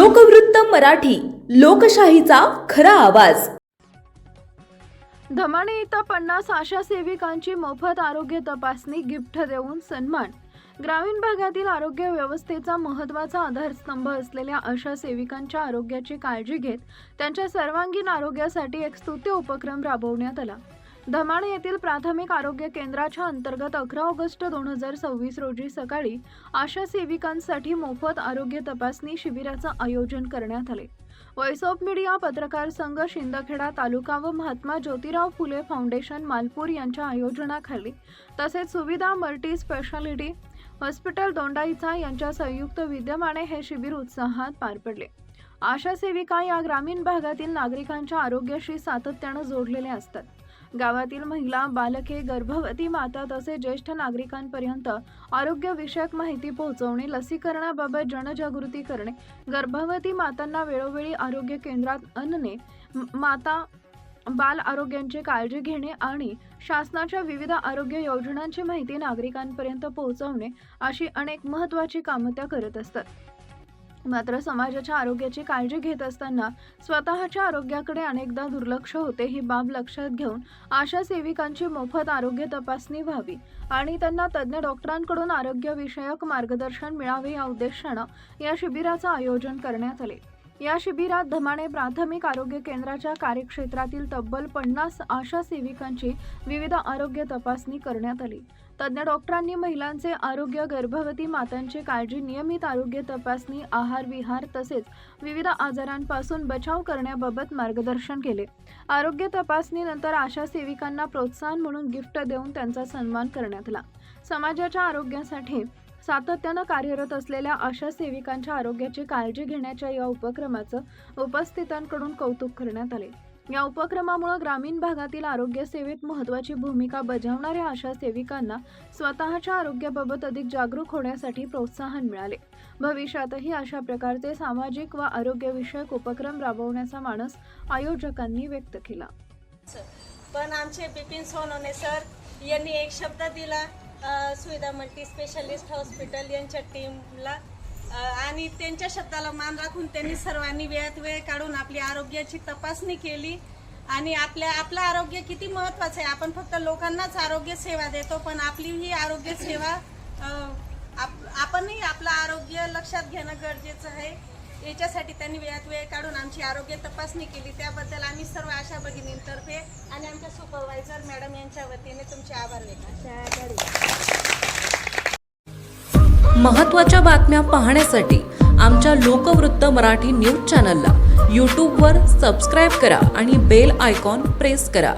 लोकवृत्त मराठी, लोकशाहीचा खरा आवाज। धमाणे इथं 50 आशा सेविकांची मोफत आरोग्य तपासणी गिफ्ट देऊन सन्मान। ग्रामीण भागातील आरोग्य व्यवस्थेचा महत्त्वाचा आधारस्तंभ असलेल्या आशा सेविकांच्या आरोग्याची काळजी घेत त्यांच्या सर्वांगीण आरोग्यासाठी एक स्तुत्य उपक्रम राबवण्यात आला। धमाणे येथील प्राथमिक आरोग्य केंद्राच्या अंतर्गत 11 ऑगस्ट 2026 रोजी सकाळी आशा सेविकांसाठी मोफत आरोग्य तपासणी शिबिराचं आयोजन करण्यात आले। व्हॉइस ऑफ मीडिया पत्रकार संघ शिंदखेडा तालुका व महात्मा ज्योतिराव फुले फाउंडेशन मालपूर यांच्या आयोजनाखाली तसेच सुविधा मल्टी स्पेशालिटी हॉस्पिटल दोंडाईचा यांच्या संयुक्त विद्यमाने हे शिबिर उत्साहात पार पडले। आशा सेविका या ग्रामीण भागातील नागरिकांच्या आरोग्याशी सातत्याने जोडलेल्या असतात। गावातील महिला, बालके, गर्भवती माता तसेच ज्येष्ठ नागरिकांपर्यंत आरोग्यविषयक माहिती पोहोचवणे, लसीकरणाबाबत जनजागृती करणे, गर्भवती मातांना वेळोवेळी आरोग्य केंद्रात आणणे, माता बाल आरोग्याची काळजी घेणे आणि शासनाच्या विविध आरोग्य योजनांची माहिती नागरिकांपर्यंत पोहोचवणे अशी अनेक महत्त्वाची कामे त्या करत असतात। मात्र समाजाच्या आरोग्याची काळजी घेत असताना स्वतःच्या आरोग्याकडे अनेकदा दुर्लक्ष होते। ही बाब लक्षात घेऊन आशा सेविकांची मोफत आरोग्य तपासणी व्हावी आणि त्यांना तज्ञ डॉक्टरांकडून आरोग्यविषयक मार्गदर्शन मिळावे या उद्देशाने या शिबिराचे आयोजन करण्यात आले। या शिबिरात धमाणे प्राथमिक आरोग्य केंद्राच्या कार्यक्षेत्रातील तब्बल 50 आशा सेविकांची विविध आरोग्य तपासणी करण्यात आली। तज्ञ डॉक्टरांनी महिलांचे आरोग्य, गर्भवती मातांची काळजी, नियमित आरोग्य तपासणी, आहार विहार तसेच विविध आजारांपासून बचाव करण्याबाबत मार्गदर्शन केले। आरोग्य तपासणीनंतर आशा सेविकांना प्रोत्साहन म्हणून गिफ्ट देऊन त्यांचा सन्मान करण्यात आला। समाजाच्या आरोग्यासाठी सातत्याने कार्यरत असलेल्या आशा सेविकांच्या आरोग्याची काळजी घेण्याच्या या उपक्रमाचं उपस्थितांकडून कौतुक करण्यात आले। या उपक्रमामुळे ग्रामीण भागातील आरोग्य सेवेत महत्त्वाची भूमिका बजावणाऱ्या आशा सेविकांना स्वतःच्या आरोग्याबाबत अधिक जागरूक होण्यासाठी प्रोत्साहन मिळाले। भविष्यातही अशा प्रकारचे सामाजिक व आरोग्यविषयक उपक्रम राबवण्याचा मानस आयोजकांनी व्यक्त केला। पण आमचे बिपिन सोनवणे सर यांनी एक शब्द दिला सुविधा मल्टी स्पेशालिस्ट हॉस्पिटल यांच्या टीमला आणि त्यांच्या शब्दाला मान राखून त्यांनी सर्वांनी वेळात वेळ काढून आपली आरोग्याची तपासणी केली आणि आपलं आरोग्य किती महत्त्वाचं आहे। आपण फक्त लोकांनाच आरोग्य सेवा देतो, पण आपली ही आरोग्य सेवा आपणही आपलं आरोग्य लक्षात घेणं गरजेचं आहे। याच्यासाठी त्यांनी वेळात वेळ काढून आमची आरोग्य तपासणी केली, त्याबद्दल आम्ही सर्व आशा भगिनींतर्फे आणि आमच्या सुपरवायझर मॅडम यांच्या वतीने तुमचे आभार व्यक्त। महत्त्वाच्या बातम्या पाहण्यासाठी आमच्या लोकवृत्त मराठी न्यूज चॅनलला यूट्यूबवर सबस्क्राईब करा आणि बेल आयकॉन प्रेस करा।